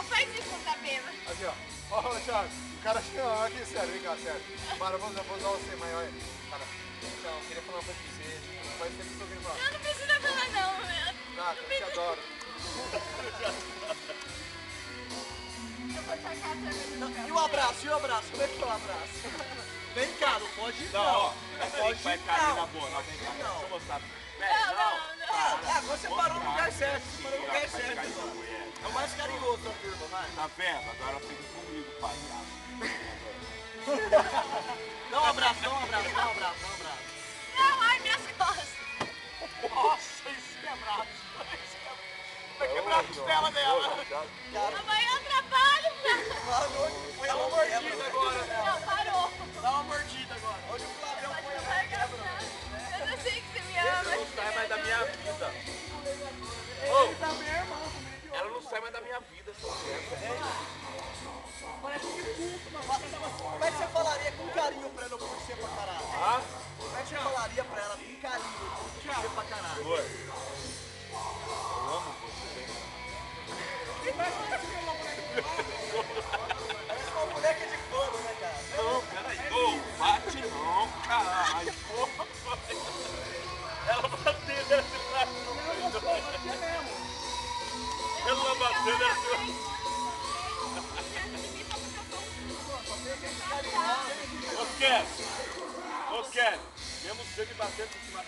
Não faz isso quando tá bêbado. Aqui, ó. Ó, Thiago, o cara chama aqui, sério, vem cá, sério. Para, vou usar você, mas olha. Cara, então, eu queria falar uma coisa pra você. Faz tempo que eu tô vindo falar. Eu não precisa falar não, meu. Nada, eu te adoro. Eu vou tacar a cerveja no E o abraço? E o abraço? Como é que foi o abraço? Vem cá, não pode ir não. Não, pode ir não. Na boa, não, vem cá. Deixa eu mostrar. Não. Agora você parou no lugar certo. Você parou no lugar certo. É o mais carinhoso da turma, vai. Tá vendo? Agora fica comigo, palhaço. Dá um abraço, dá um abraço, dá um abraço, dá um abraço. Não, ai, minhas costas. Nossa, esse quebrado. Vai quebrar a costela dela. Amanhã eu trabalho, Foi uma mordida agora. Não, parou. Dá uma mordida agora. Olha o Flavião foi a quebra. Eu não sei que você me ama. Ela não sai mais da minha vida. Ela não sai mais da minha vida, essa mulher. Como é que você falaria com carinho pra ela por você pra caralho? Ah? Como é que você falaria pra ela com carinho por você pra caralho? Amor, eu amo você. Parece uma boneca de couro, né, cara? Não, peraí. Ô, bate não, caralho. Porra. Ela bateu nesse lado. Ela bateu nesse lado. Ô, Kelly, mesmo você me batendo por cima